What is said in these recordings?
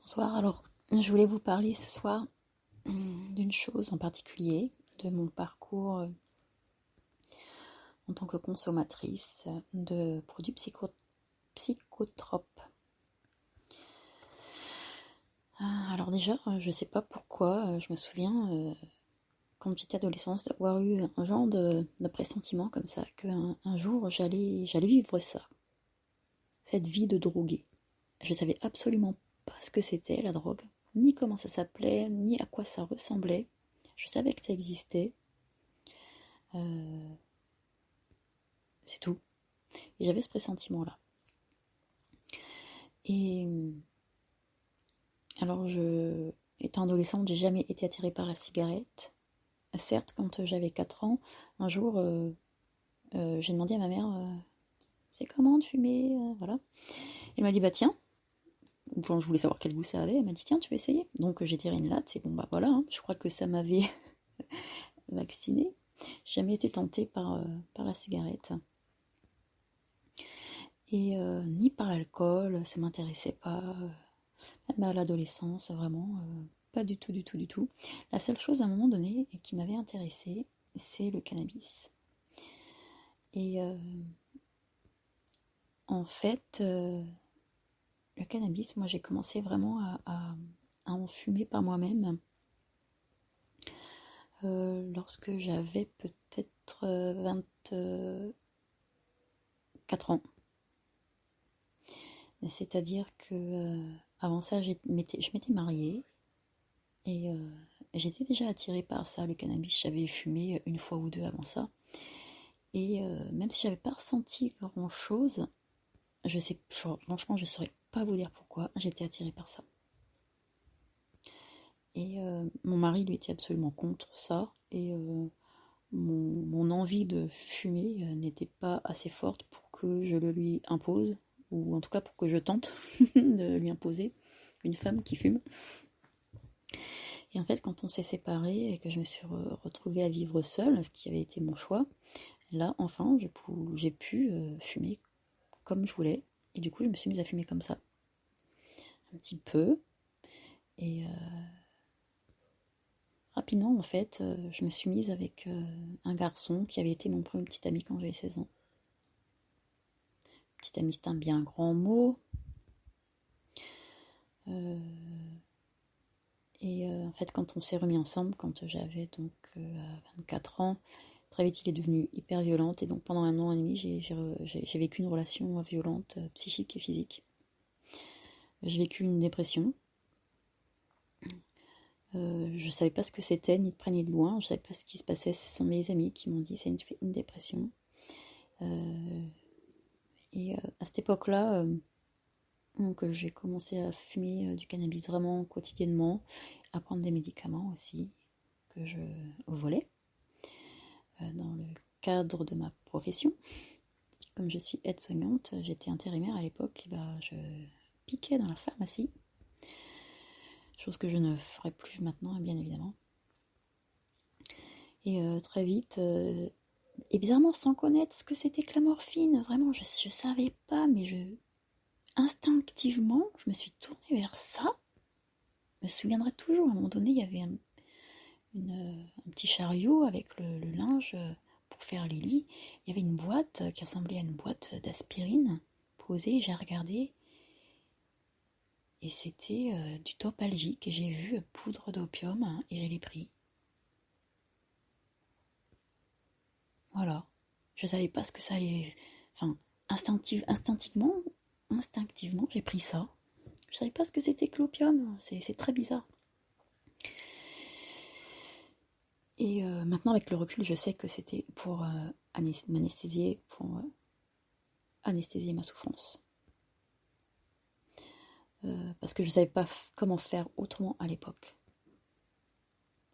Bonsoir, alors je voulais vous parler ce soir d'une chose en particulier, de mon parcours en tant que consommatrice de produits psychotropes. Alors déjà, je sais pas pourquoi, je me souviens quand j'étais adolescente d'avoir eu un genre de pressentiment comme ça, qu'un jour j'allais vivre ça, cette vie de droguée. Je savais absolument pas ce que c'était la drogue, ni comment ça s'appelait, ni à quoi ça ressemblait. Je savais que ça existait. C'est tout. Et j'avais ce pressentiment-là. Et alors, étant adolescente, j'ai jamais été attirée par la cigarette. Certes, quand j'avais 4 ans, un jour, j'ai demandé à ma mère c'est comment de fumer voilà. Elle m'a dit bah tiens. Bon, je voulais savoir quel goût ça avait. Elle m'a dit tiens, tu veux essayer. Donc j'ai tiré une latte et bon bah voilà. Je crois que ça m'avait vaccinée. J'ai jamais été tentée par la cigarette. Et ni par l'alcool, ça m'intéressait pas. Même à l'adolescence, vraiment, pas du tout, du tout, du tout. La seule chose à un moment donné qui m'avait intéressée, c'est le cannabis. Et en fait, le cannabis, moi j'ai commencé vraiment à en fumer par moi-même lorsque j'avais peut-être 24 ans. C'est-à-dire que avant ça, je m'étais mariée et j'étais déjà attirée par ça, le cannabis. J'avais fumé une fois ou deux avant ça. Et même si j'avais pas ressenti grand-chose, franchement, je saurais pas vous dire pourquoi, j'étais attirée par ça. Et mon mari, lui, était absolument contre ça. Et mon envie de fumer n'était pas assez forte pour que je le lui impose, ou en tout cas pour que je tente de lui imposer une femme qui fume. Et en fait, quand on s'est séparés et que je me suis retrouvée à vivre seule, ce qui avait été mon choix, là, enfin, j'ai pu fumer comme je voulais. Et du coup, je me suis mise à fumer comme ça. Un petit peu. Et rapidement, en fait, je me suis mise avec un garçon qui avait été mon premier petit ami quand j'avais 16 ans. Petit ami, c'est un bien grand mot. Et en fait, quand on s'est remis ensemble, quand j'avais donc 24 ans, très vite il est devenu hyper violent. Et donc pendant 1 an et demi, j'ai vécu une relation violente, psychique et physique. J'ai vécu une dépression. Je savais pas ce que c'était, ni de près ni de loin. Je savais pas ce qui se passait. Ce sont mes amis qui m'ont dit c'est une dépression. Et à cette époque-là, donc j'ai commencé à fumer du cannabis vraiment quotidiennement, à prendre des médicaments aussi que je volais dans le cadre de ma profession. Comme je suis aide-soignante, j'étais intérimaire à l'époque, et je piquais dans la pharmacie. Chose que je ne ferai plus maintenant, bien évidemment. Et très vite, et bizarrement sans connaître ce que c'était que la morphine, vraiment, je savais pas, mais instinctivement, je me suis tournée vers ça. Je me souviendrai toujours, à un moment donné, il y avait un petit chariot avec le linge pour faire les lits. Il y avait une boîte qui ressemblait à une boîte d'aspirine posée, j'ai regardé. Et c'était du Topalgique, et j'ai vu poudre d'opium, et je l'ai pris. Voilà. Je savais pas ce que ça allait... Enfin, instinctivement, j'ai pris ça. Je savais pas ce que c'était que l'opium. C'est très bizarre. Et maintenant, avec le recul, je sais que c'était pour m'anesthésier, pour anesthésier ma souffrance. Parce que je savais pas comment faire autrement à l'époque.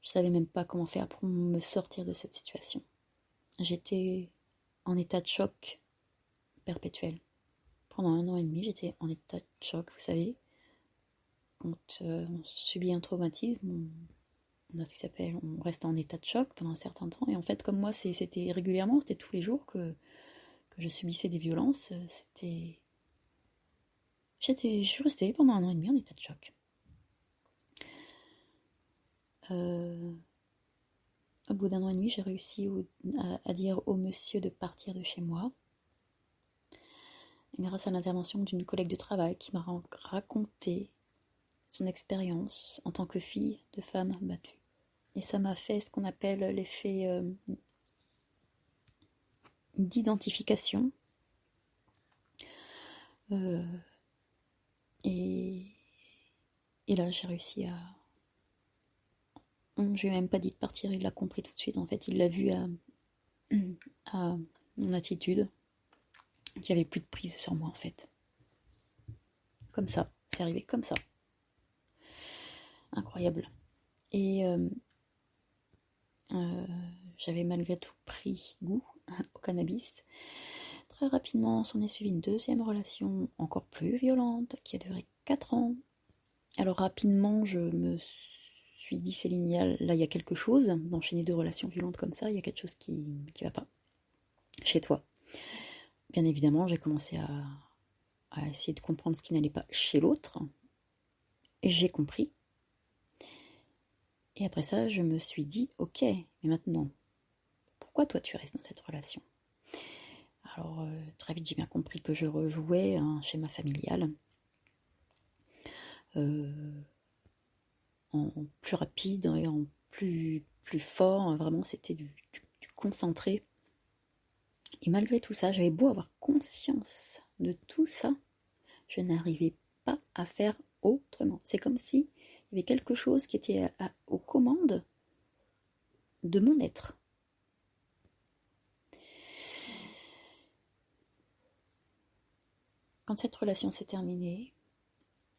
Je savais même pas comment faire pour me sortir de cette situation. J'étais en état de choc perpétuel. Pendant 1 an et demi, j'étais en état de choc, vous savez. Quand on subit un traumatisme, on a ce qui s'appelle, on reste en état de choc pendant un certain temps. Et en fait, comme moi, c'était régulièrement, c'était tous les jours que je subissais des violences. Je suis restée pendant 1 an et demi en état de choc. Au bout d'1 an et demi, j'ai réussi à dire au monsieur de partir de chez moi. Grâce à l'intervention d'une collègue de travail qui m'a raconté son expérience en tant que fille de femme battue. Et ça m'a fait ce qu'on appelle l'effet d'identification. Et là, j'ai réussi à... Je lui ai même pas dit de partir, il l'a compris tout de suite. En fait, il l'a vu à mon attitude, qu'il n'y avait plus de prise sur moi, en fait. Comme ça, c'est arrivé comme ça. Incroyable. Et j'avais malgré tout pris goût au cannabis. Très rapidement, s'en est suivi une deuxième relation encore plus violente qui a duré 4 ans. Alors rapidement, je me suis dit, Céline, là il y a quelque chose, d'enchaîner 2 relations violentes comme ça, il y a quelque chose qui va pas chez toi. Bien évidemment, j'ai commencé à essayer de comprendre ce qui n'allait pas chez l'autre, et j'ai compris. Et après ça, je me suis dit, ok, mais maintenant, pourquoi toi tu restes dans cette relation ? Alors très vite j'ai bien compris que je rejouais un schéma familial en plus rapide et en plus fort, vraiment c'était du concentré. Et malgré tout ça, j'avais beau avoir conscience de tout ça, je n'arrivais pas à faire autrement. C'est comme si il y avait quelque chose qui était aux commandes de mon être. Quand cette relation s'est terminée,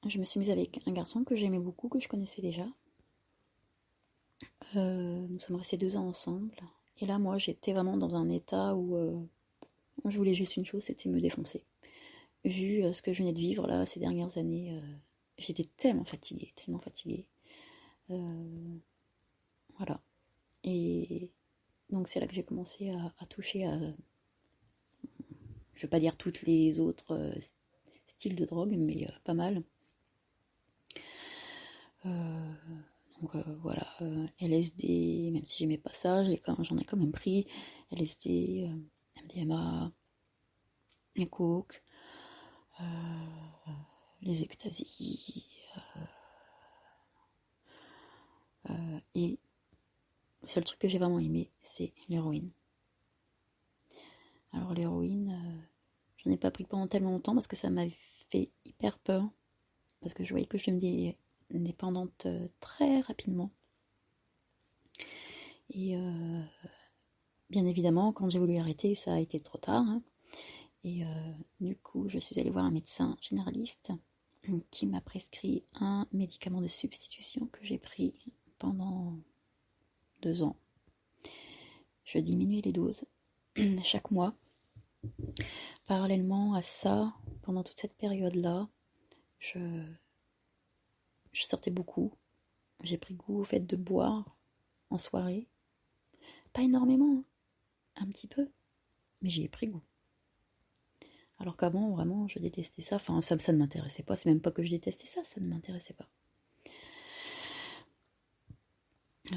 je me suis mise avec un garçon que j'aimais beaucoup, que je connaissais déjà. Nous sommes restés 2 ans ensemble. Et là, moi, j'étais vraiment dans un état où je voulais juste une chose, c'était me défoncer. Vu ce que je venais de vivre là ces dernières années, j'étais tellement fatiguée, tellement fatiguée. Voilà. Et donc c'est là que j'ai commencé à toucher à, je vais pas dire toutes les autres styles de drogue, mais pas mal. Donc voilà, LSD, même si j'aimais pas ça, j'en ai quand même pris. LSD, MDMA, les coke, les extasies, et le seul truc que j'ai vraiment aimé, c'est l'héroïne. Alors l'héroïne, j'en ai pas pris pendant tellement longtemps parce que ça m'a fait hyper peur, parce que je voyais que je devenais dépendante très rapidement. Et bien évidemment, quand j'ai voulu arrêter, ça a été trop tard. Hein. Et du coup, je suis allée voir un médecin généraliste qui m'a prescrit un médicament de substitution que j'ai pris pendant 2 ans. Je diminuais les doses chaque mois. Parallèlement à ça, pendant toute cette période-là, je sortais beaucoup. J'ai pris goût au fait de boire en soirée. Pas énormément, hein. Un petit peu, mais j'y ai pris goût. Alors qu'avant, vraiment, je détestais ça. Enfin, ça ne m'intéressait pas. C'est même pas que je détestais ça, ça ne m'intéressait pas.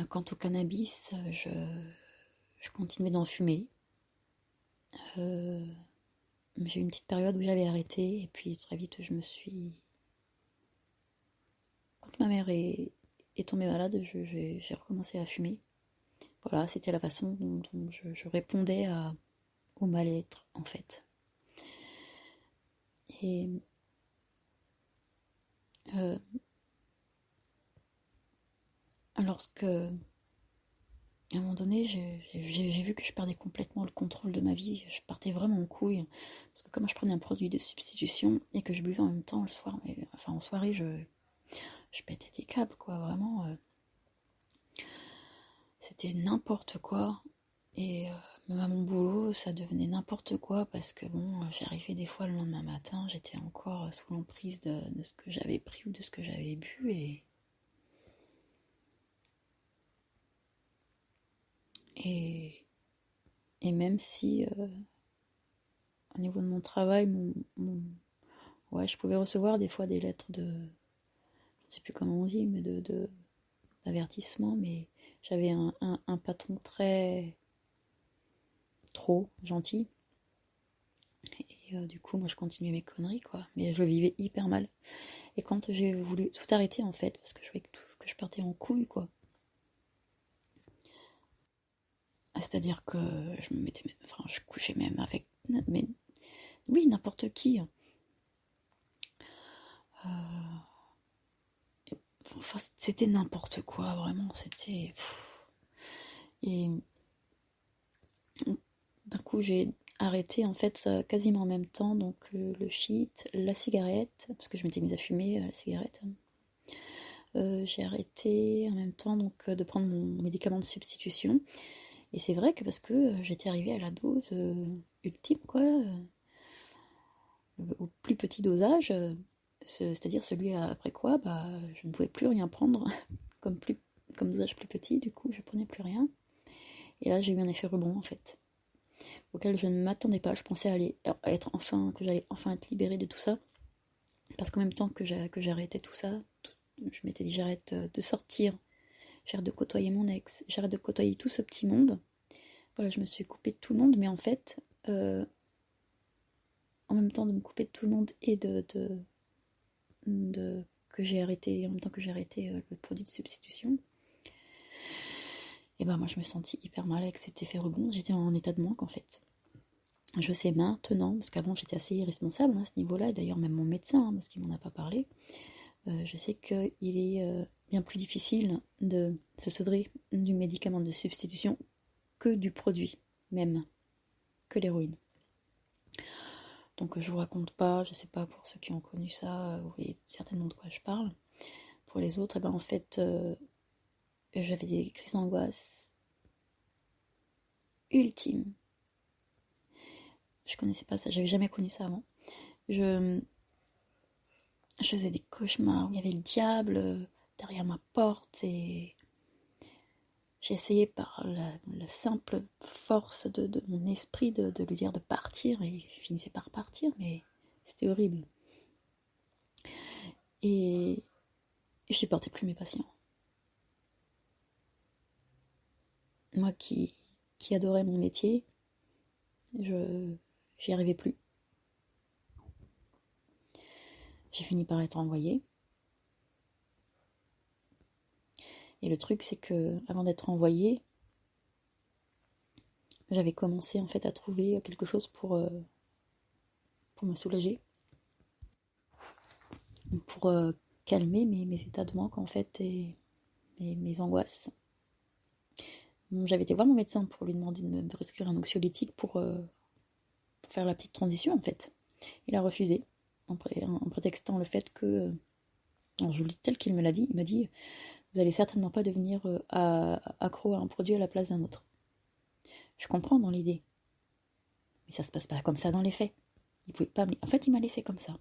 Quant au cannabis, je continuais d'en fumer. J'ai eu une petite période où j'avais arrêté, et puis très vite, quand ma mère est tombée malade, j'ai recommencé à fumer. Voilà, c'était la façon dont je répondais au mal-être, en fait. Et lorsque, à un moment donné, j'ai vu que je perdais complètement le contrôle de ma vie, je partais vraiment en couille, parce que comme je prenais un produit de substitution et que je buvais en même temps le soir, en soirée, je pétais des câbles, quoi, vraiment. C'était n'importe quoi. Et même à mon boulot, ça devenait n'importe quoi parce que bon, j'arrivais des fois le lendemain matin, j'étais encore sous l'emprise de ce que j'avais pris ou de ce que j'avais bu et même si au niveau de mon travail, ouais, je pouvais recevoir des fois des lettres de, je ne sais plus comment on dit, mais d'avertissement, mais j'avais un patron trop gentil. Et du coup, moi, je continuais mes conneries, quoi. Mais je le vivais hyper mal. Et quand j'ai voulu tout arrêter, en fait, parce que je voyais que je partais en couille, quoi. C'est-à-dire que je me mettais, enfin, je couchais même avec, mais oui, n'importe qui. Enfin, c'était n'importe quoi, vraiment. C'était. Et d'un coup, j'ai arrêté en fait quasiment en même temps, donc le shit, la cigarette, parce que je m'étais mise à fumer la cigarette. J'ai arrêté en même temps donc de prendre mon médicament de substitution. Et c'est vrai que parce que j'étais arrivée à la dose ultime, quoi, au plus petit dosage, c'est-à-dire celui après quoi bah, je ne pouvais plus rien prendre comme, comme dosage plus petit, du coup je prenais plus rien. Et là j'ai eu un effet rebond en fait, auquel je ne m'attendais pas. Je pensais que j'allais enfin être libérée de tout ça, parce qu'en même temps que j'arrêtais tout ça, je m'étais dit j'arrête de sortir, j'arrête de côtoyer mon ex, j'arrête de côtoyer tout ce petit monde. Voilà, je me suis coupée de tout le monde, mais en fait, en même temps de me couper de tout le monde et que j'ai arrêté, en même temps que j'ai arrêté le produit de substitution, et ben moi je me sentis hyper mal avec cet effet rebond. J'étais en état de manque en fait. Je sais maintenant, parce qu'avant j'étais assez irresponsable à ce niveau-là, et d'ailleurs même mon médecin, parce qu'il m'en a pas parlé, je sais qu'il est bien plus difficile de se sevrer du médicament de substitution que du produit même, que l'héroïne. Donc je vous raconte pas, je sais pas pour ceux qui ont connu ça, vous voyez certainement de quoi je parle. Pour les autres, et ben en fait, j'avais des crises d'angoisse ultimes. Je connaissais pas ça, j'avais jamais connu ça avant. Je faisais des cauchemars où il y avait le diable derrière ma porte et j'ai essayé par la simple force de mon esprit de lui dire de partir et je finissais par partir, mais c'était horrible. Et je supportais plus mes patients. Moi qui adorais mon métier, j'y arrivais plus. J'ai fini par être envoyée. Et le truc, c'est que avant d'être envoyée, j'avais commencé en fait à trouver quelque chose pour me soulager, pour calmer mes états de manque en fait et mes angoisses. J'avais été voir mon médecin pour lui demander de me prescrire un anxiolytique pour faire la petite transition en fait. Il a refusé en prétextant le fait que, alors je vous le dis tel qu'il me l'a dit, il m'a dit vous allez certainement pas devenir accro à un produit à la place d'un autre. Je comprends dans l'idée, mais ça se passe pas comme ça dans les faits. Il pouvait pas. En fait, il m'a laissé comme ça.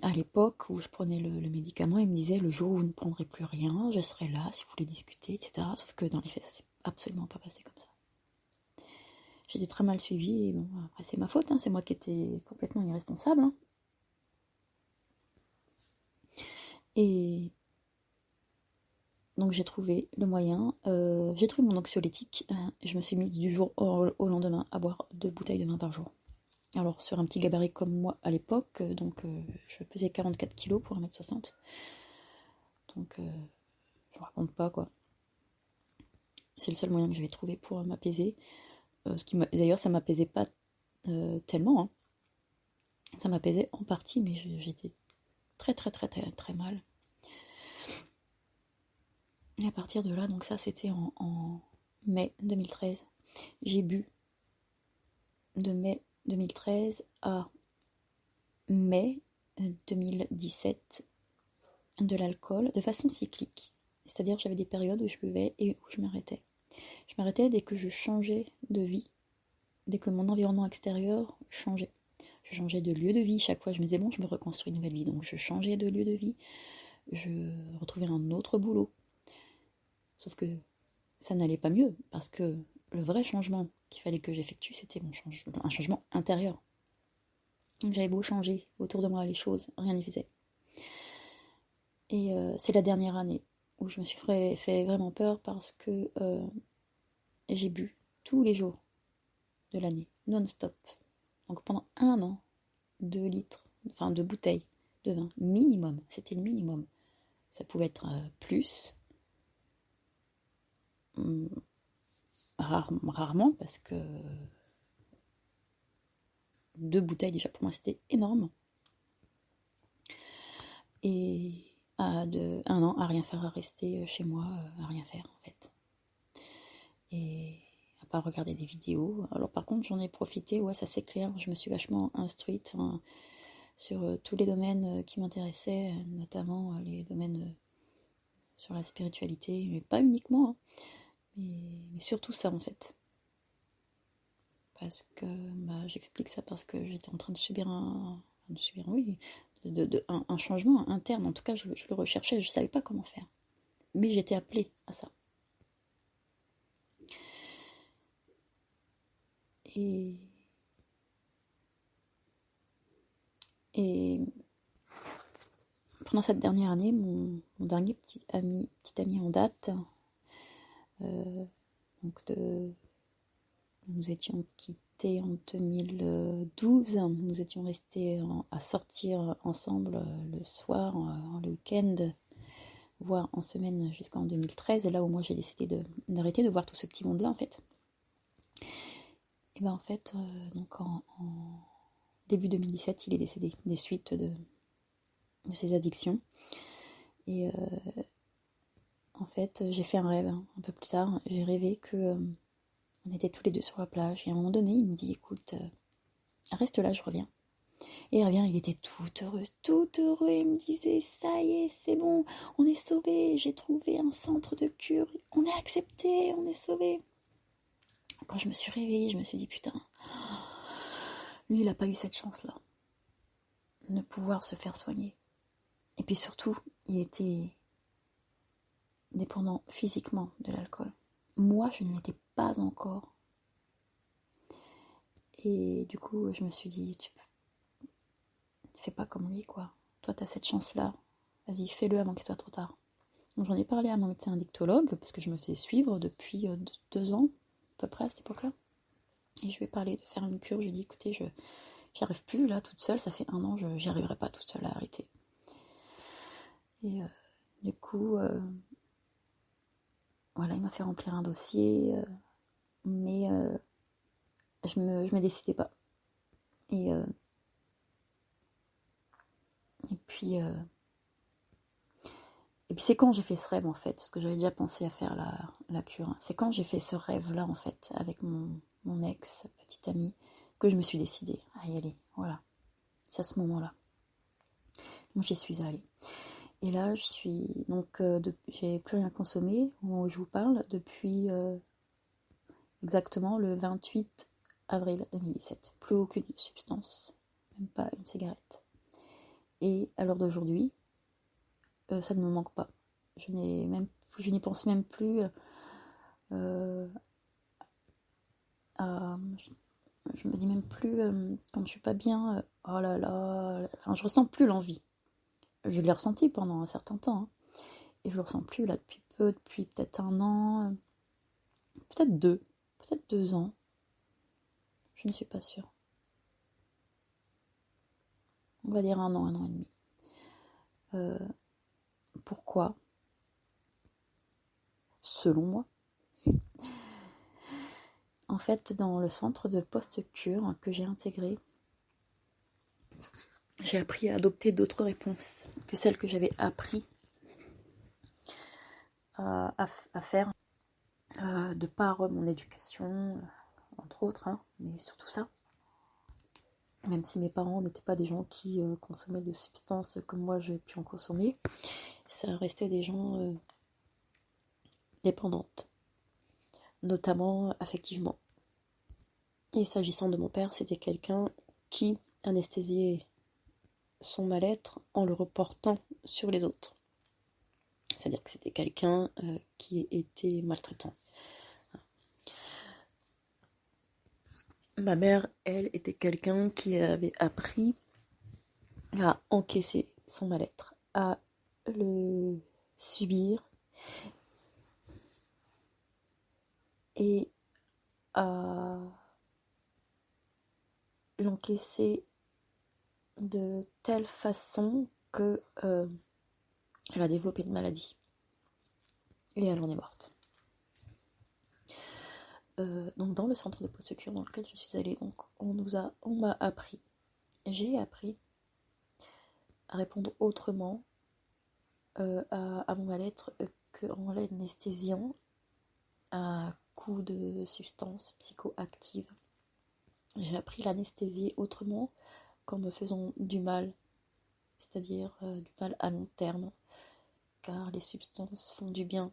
À l'époque où je prenais le médicament, il me disait le jour où vous ne prendrez plus rien, je serai là si vous voulez discuter, etc. Sauf que dans les faits, ça s'est absolument pas passé comme ça. J'étais très mal suivie, et bon, après c'est ma faute, hein, c'est moi qui étais complètement irresponsable. Hein. Et donc j'ai trouvé le moyen, j'ai trouvé mon anxiolytique, et je me suis mise du jour au lendemain à boire 2 bouteilles de vin par jour. Alors sur un petit gabarit comme moi à l'époque, donc je pesais 44 kilos pour 1m60. Donc je raconte pas quoi. C'est le seul moyen que j'avais trouvé pour m'apaiser. D'ailleurs ça m'apaisait pas tellement. Hein. Ça m'apaisait en partie, mais j'étais très très très très très mal. Et à partir de là, donc ça c'était en mai 2013. J'ai bu de mai 2013 à mai 2017 de l'alcool de façon cyclique. C'est-à-dire que j'avais des périodes où je buvais et où je m'arrêtais. Je m'arrêtais dès que je changeais de vie, dès que mon environnement extérieur changeait. Je changeais de lieu de vie, chaque fois je me disais bon je me reconstruis une nouvelle vie, donc je changeais de lieu de vie, je retrouvais un autre boulot. Sauf que ça n'allait pas mieux, parce que le vrai changement qu'il fallait que j'effectue, c'était un changement intérieur. Donc j'avais beau changer autour de moi les choses, rien n'y faisait. Et c'est la dernière année où je me suis fait vraiment peur parce que j'ai bu tous les jours de l'année, non-stop. Donc pendant 1 an, 2 litres, enfin 2 bouteilles de vin, minimum, c'était le minimum. Ça pouvait être plus, rarement, parce que 2 bouteilles déjà pour moi c'était énorme. Et de 1 an à rien faire, à rester chez moi, à rien faire en fait. Et à part regarder des vidéos. Alors par contre j'en ai profité, ouais ça c'est clair, je me suis vachement instruite sur tous les domaines qui m'intéressaient, notamment les domaines sur la spiritualité, mais pas uniquement, hein, mais surtout ça en fait. Parce que j'explique ça parce que j'étais en train de subir un changement interne. En tout cas, je le recherchais, je ne savais pas comment faire. Mais j'étais appelée à ça. Et pendant cette dernière année, mon dernier petit ami en date, nous étions quittés en 2012, nous étions restés à sortir ensemble le soir, le week-end, voire en semaine jusqu'en 2013, là où moi j'ai décidé d'arrêter de voir tout ce petit monde-là en fait. Et ben en fait, donc en début 2017, il est décédé des suites de ses addictions. Et en fait, j'ai fait un rêve un peu plus tard. J'ai rêvé que on était tous les deux sur la plage. Et à un moment donné, il me dit, écoute, reste là, je reviens. Et il revient, il était tout heureux, tout heureux. Il me disait, ça y est, c'est bon, on est sauvés. J'ai trouvé un centre de cure. On est accepté, on est sauvés. Quand je me suis réveillée, je me suis dit, putain, lui, il n'a pas eu cette chance-là de pouvoir se faire soigner. Et puis surtout, il était dépendant physiquement de l'alcool. Moi, je ne l'étais pas encore. Et du coup, je me suis dit, tu fais pas comme lui, quoi. Toi, t'as cette chance-là. Vas-y, fais-le avant qu'il soit trop tard. Donc, j'en ai parlé à mon médecin addictologue, parce que je me faisais suivre depuis 2 ans, à peu près à cette époque-là. Et je lui ai parlé de faire une cure. Je lui ai dit, écoutez, j'y arrive plus, là, toute seule. Ça fait 1 an, j'y arriverai pas toute seule à arrêter. Et du coup, voilà, il m'a fait remplir un dossier, mais je me décidais pas. Et puis c'est quand j'ai fait ce rêve en fait, parce que j'avais déjà pensé à faire la cure. C'est quand j'ai fait ce rêve-là en fait, avec mon ex, petite amie, que je me suis décidée à y aller. Voilà, c'est à ce moment-là. Donc j'y suis allée. Et là, j'ai plus rien consommé, au moment où je vous parle, depuis exactement le 28 avril 2017. Plus aucune substance, même pas une cigarette. Et à l'heure d'aujourd'hui, ça ne me manque pas. Je n'y pense même plus je me dis même plus quand je suis pas bien, oh là là, enfin je ressens plus l'envie. Je l'ai ressenti pendant un certain temps, hein, et je le ressens plus là depuis peut-être 1 an, peut-être 2 ans. Je ne suis pas sûre. On va dire 1 an et demi. Pourquoi? Selon moi. En fait, dans le centre de post-cure que j'ai intégré, j'ai appris à adopter d'autres réponses que celles que j'avais appris à faire de par mon éducation, entre autres, hein, mais surtout ça. Même si mes parents n'étaient pas des gens qui consommaient de substances comme moi j'ai pu en consommer, ça restait des gens dépendantes, notamment affectivement. Et s'agissant de mon père, c'était quelqu'un qui anesthésiait son mal-être en le reportant sur les autres. C'est-à-dire que c'était quelqu'un qui était maltraitant. Ma mère, elle, était quelqu'un qui avait appris à encaisser son mal-être, à le subir et à l'encaisser de telle façon que elle a développé une maladie et elle en est morte. Donc dans le centre de post-secure dans lequel je suis allée, donc j'ai appris à répondre autrement à mon mal-être qu'en l'anesthésiant à coup de substances psychoactives. J'ai appris l'anesthésier autrement qu'en me faisant du mal, c'est-à-dire du mal à long terme, car les substances font du bien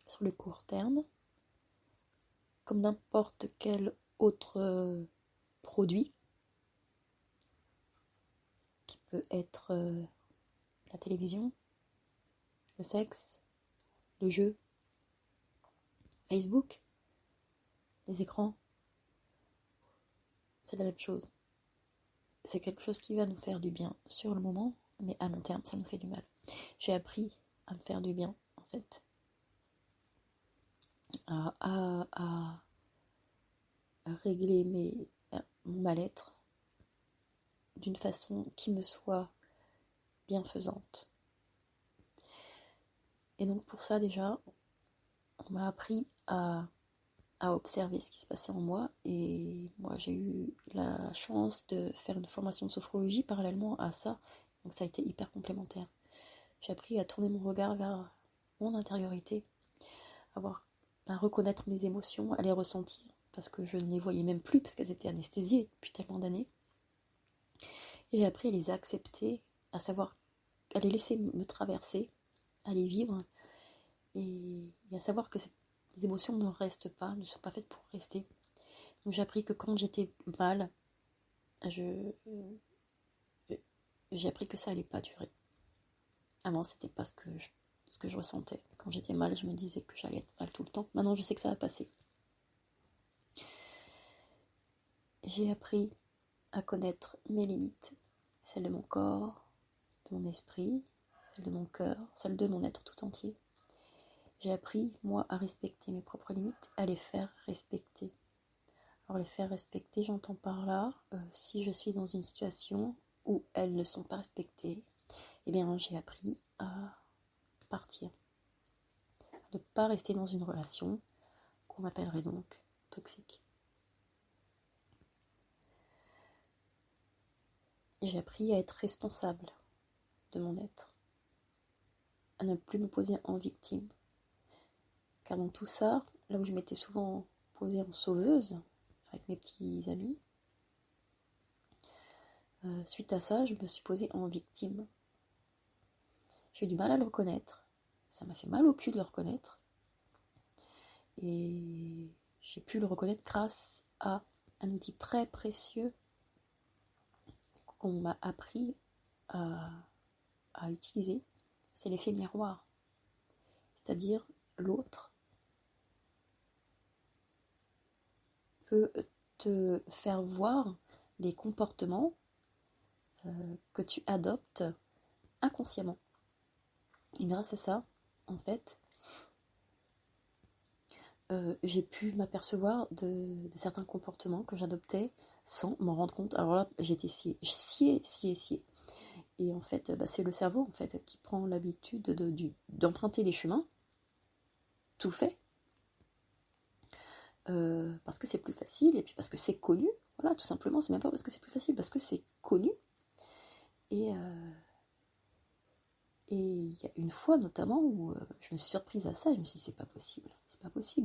sur le court terme, comme n'importe quel autre produit, qui peut être la télévision, le sexe, le jeu, Facebook, les écrans. C'est la même chose. C'est quelque chose qui va nous faire du bien sur le moment, mais à long terme, ça nous fait du mal. J'ai appris à me faire du bien, en fait. À régler mon mal-être d'une façon qui me soit bienfaisante. Et donc pour ça déjà, on m'a appris à observer ce qui se passait en moi. Et moi j'ai eu la chance de faire une formation de sophrologie parallèlement à ça. Donc ça a été hyper complémentaire. J'ai appris à tourner mon regard vers mon intériorité, à reconnaître mes émotions, à les ressentir, parce que je ne les voyais même plus, parce qu'elles étaient anesthésiées depuis tellement d'années. Et j'ai appris à les accepter, à savoir, à les laisser me traverser, à les vivre, et à savoir que les émotions ne restent pas, ne sont pas faites pour rester. Donc j'ai appris que quand j'étais mal, j'ai appris que ça allait pas durer. Avant, c'était pas ce que je ressentais. Quand j'étais mal, je me disais que j'allais être mal tout le temps. Maintenant, je sais que ça va passer. J'ai appris à connaître mes limites, celles de mon corps, de mon esprit, celles de mon cœur, celles de mon être tout entier. J'ai appris, moi, à respecter mes propres limites, à les faire respecter. Alors les faire respecter, j'entends par là, si je suis dans une situation où elles ne sont pas respectées, eh bien j'ai appris à partir. De ne pas rester dans une relation qu'on appellerait donc toxique. J'ai appris à être responsable de mon être, à ne plus me poser en victime. Car dans tout ça, là où je m'étais souvent posée en sauveuse, avec mes petits amis, suite à ça, je me suis posée en victime. J'ai eu du mal à le reconnaître. Ça m'a fait mal au cul de le reconnaître. Et j'ai pu le reconnaître grâce à un outil très précieux qu'on m'a appris à utiliser. C'est l'effet miroir. C'est-à-dire, l'autre peut te faire voir les comportements que tu adoptes inconsciemment. Et grâce à ça, en fait, j'ai pu m'apercevoir de certains comportements que j'adoptais sans m'en rendre compte. Alors là, j'étais sciée. Et en fait, c'est le cerveau en fait qui prend l'habitude d'emprunter des chemins tout fait. Parce que c'est plus facile et puis parce que c'est connu. Voilà, tout simplement, c'est même pas parce que c'est plus facile, parce que c'est connu. Et il y a une fois notamment où je me suis surprise à ça, je me suis dit c'est pas possible.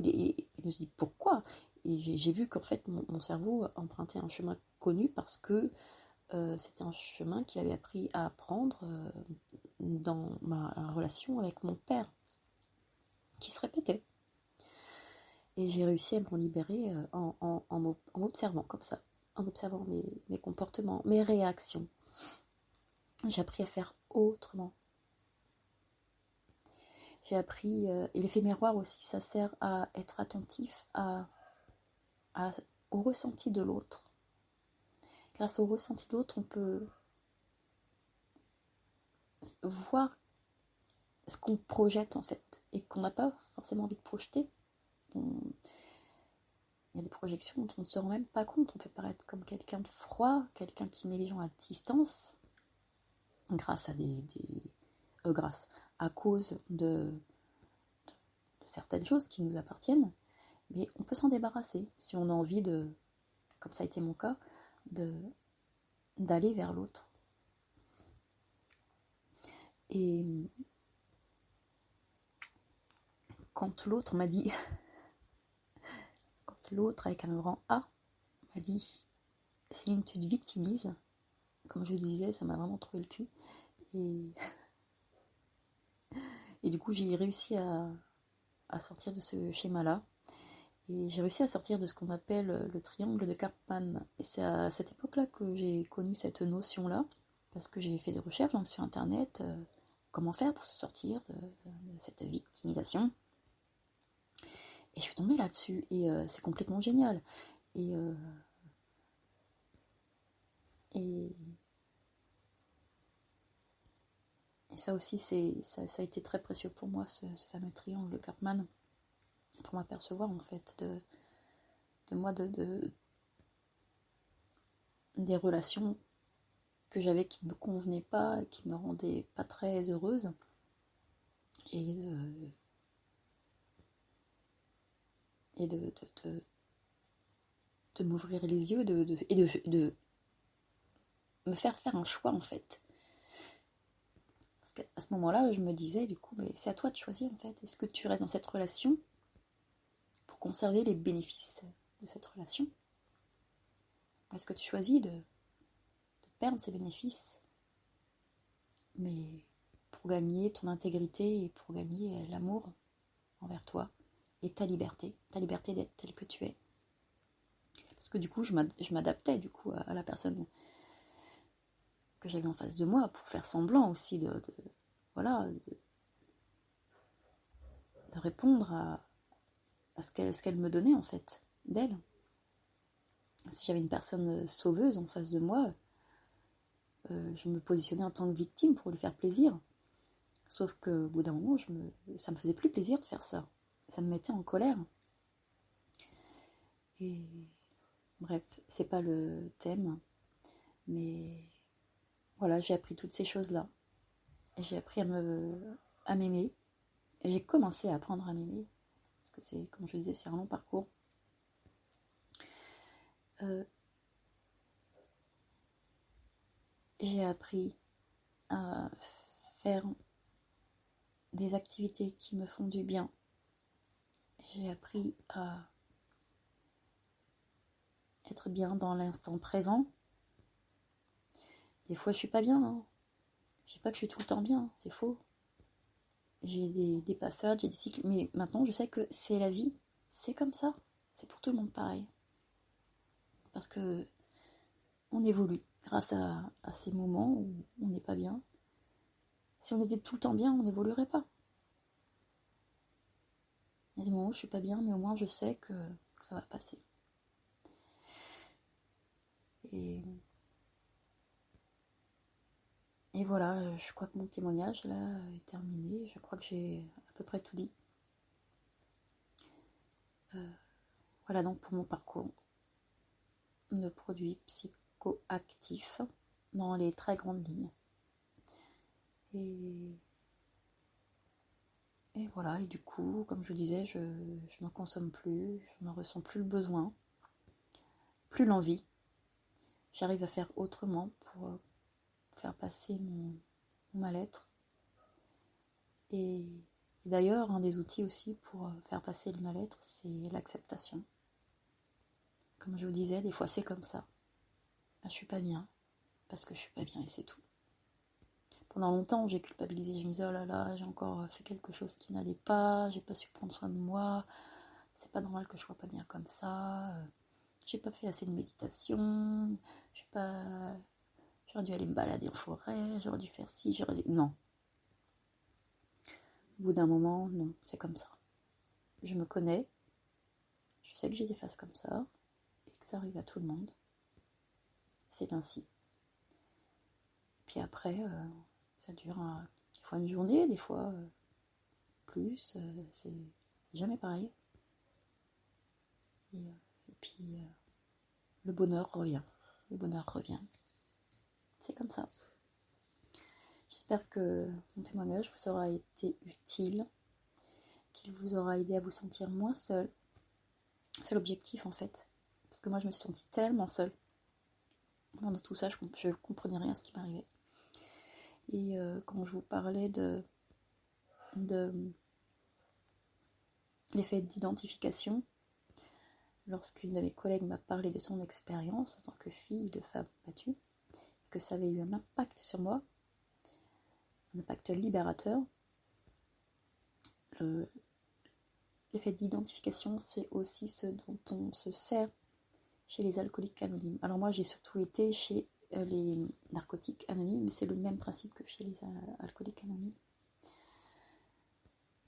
Et je me suis dit pourquoi. Et j'ai vu qu'en fait mon cerveau empruntait un chemin connu parce que c'était un chemin qu'il avait appris à prendre dans ma relation avec mon père, qui se répétait. Et j'ai réussi à m'en libérer en m'observant comme ça, en observant mes comportements, mes réactions. J'ai appris à faire autrement. J'ai appris, et l'effet miroir aussi, ça sert à être attentif au ressenti de l'autre. Grâce au ressenti de l'autre, on peut voir ce qu'on projette en fait, et qu'on n'a pas forcément envie de projeter. Il y a des projections dont on ne se rend même pas compte. On peut paraître comme quelqu'un de froid, quelqu'un qui met les gens à distance, grâce à cause de certaines choses qui nous appartiennent, mais on peut s'en débarrasser si on a envie de, comme ça a été mon cas, d'aller vers l'autre. Et quand l'autre m'a dit, quand l'autre avec un grand A m'a dit, Céline, tu te victimises, comme je disais, ça m'a vraiment trouvé le cul. Et du coup, j'ai réussi à sortir de ce schéma-là. Et j'ai réussi à sortir de ce qu'on appelle le triangle de Karpman. Et c'est à cette époque-là que j'ai connu cette notion-là, parce que j'ai fait des recherches donc, sur Internet, comment faire pour se sortir de cette victimisation. Et je suis tombée là-dessus, et c'est complètement génial. Et ça aussi, ça a été très précieux pour moi, ce fameux triangle de Karpman, pour m'apercevoir en fait de moi, des relations que j'avais qui ne me convenaient pas, qui me rendaient pas très heureuse, et de m'ouvrir les yeux, et de me faire un choix en fait. Parce qu'à ce moment-là, je me disais du coup, mais c'est à toi de choisir en fait. Est-ce que tu restes dans cette relation pour conserver les bénéfices de cette relation? Ou est-ce que tu choisis de perdre ces bénéfices, mais pour gagner ton intégrité et pour gagner l'amour envers toi et ta liberté d'être telle que tu es? Parce que du coup, je m'adaptais du coup à la personne que j'avais en face de moi pour faire semblant aussi de répondre à ce qu'elle me donnait en fait d'elle. Si j'avais une personne sauveuse en face de moi, je me positionnais en tant que victime pour lui faire plaisir. Sauf qu'au bout d'un moment, ça me faisait plus plaisir de faire ça. Ça me mettait en colère. Et bref, c'est pas le thème, mais voilà, j'ai appris toutes ces choses-là. Et j'ai appris à m'aimer. Et j'ai commencé à apprendre à m'aimer. Parce que c'est, comme je disais, c'est un long parcours. J'ai appris à faire des activités qui me font du bien. J'ai appris à être bien dans l'instant présent. Des fois, je suis pas bien. Hein. Je dis pas que je suis tout le temps bien, c'est faux. J'ai des passages, j'ai des cycles, mais maintenant je sais que c'est la vie, c'est comme ça. C'est pour tout le monde pareil. Parce que on évolue grâce à ces moments où on n'est pas bien. Si on était tout le temps bien, on n'évoluerait pas. Il y a des moments où je suis pas bien, mais au moins je sais que ça va passer. Et voilà, je crois que mon témoignage là est terminé. Je crois que j'ai à peu près tout dit. Voilà donc pour mon parcours de produits psychoactifs dans les très grandes lignes. Et voilà, et du coup, comme je disais, je n'en consomme plus, je n'en ressens plus le besoin, plus l'envie. J'arrive à faire autrement pour faire passer mon mal-être. Et d'ailleurs, un des outils aussi pour faire passer le mal-être, c'est l'acceptation. Comme je vous disais, des fois c'est comme ça. Ben, je suis pas bien, parce que je suis pas bien et c'est tout. Pendant longtemps, j'ai culpabilisé, je me disais, oh là là, j'ai encore fait quelque chose qui n'allait pas, j'ai pas su prendre soin de moi, c'est pas normal que je sois pas bien comme ça, j'ai pas fait assez de méditation, j'aurais dû aller me balader en forêt, j'aurais dû faire ci, Non. Au bout d'un moment, non, c'est comme ça. Je me connais, je sais que j'ai des phases comme ça, et que ça arrive à tout le monde. C'est ainsi. Puis après, ça dure, il fois une journée, des fois plus, c'est jamais pareil. Et puis le bonheur revient. Le bonheur revient. C'est comme ça. J'espère que mon témoignage vous aura été utile, qu'il vous aura aidé à vous sentir moins seul. C'est l'objectif en fait. Parce que moi je me suis sentie tellement seule. Pendant tout ça, je ne comprenais rien à ce qui m'arrivait. Et quand je vous parlais de l'effet d'identification, lorsqu'une de mes collègues m'a parlé de son expérience en tant que fille de femme battue, que ça avait eu un impact sur moi, un impact libérateur, l'effet d'identification, c'est aussi ce dont on se sert chez les alcooliques anonymes. Alors moi, j'ai surtout été chez les narcotiques anonymes, mais c'est le même principe que chez les alcooliques anonymes.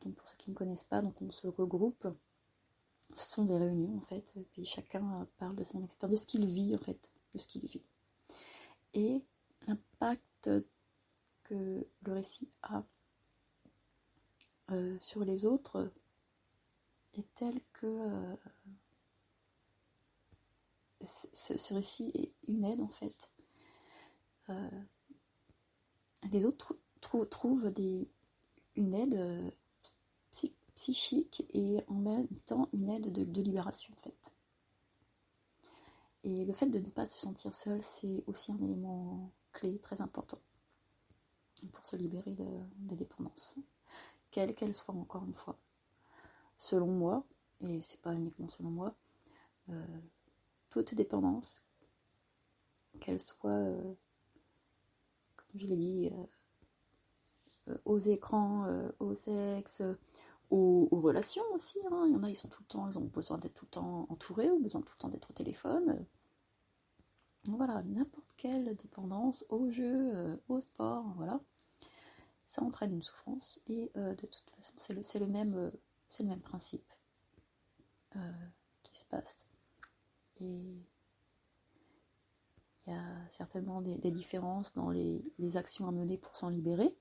Donc pour ceux qui ne connaissent pas, donc on se regroupe. Ce sont des réunions en fait, et puis chacun parle de son expérience, de ce qu'il vit en fait, de ce qu'il vit. Et l'impact que le récit a sur les autres est tel que ce récit est une aide en fait. Les autres trouvent une aide psychique et en même temps une aide de libération en fait. Et le fait de ne pas se sentir seul, c'est aussi un élément clé très important pour se libérer des dépendances, quelles qu'elles soient encore une fois. Selon moi, et c'est pas uniquement selon moi, toute dépendance, qu'elle soit, comme je l'ai dit, aux écrans, au sexe, aux relations aussi, hein. Il y en a, ils ont besoin d'être tout le temps entourés, ou besoin tout le temps d'être au téléphone. Voilà, n'importe quelle dépendance au jeu, au sport, voilà, ça entraîne une souffrance et de toute façon c'est le même principe qui se passe. Et il y a certainement des différences dans les actions à mener pour s'en libérer,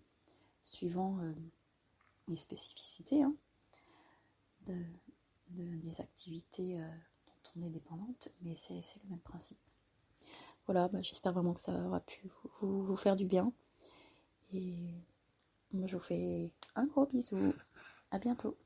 suivant les spécificités hein, des activités dont on est dépendante, mais c'est le même principe. Voilà, j'espère vraiment que ça aura pu vous faire du bien. Et moi, je vous fais un gros bisou. À bientôt.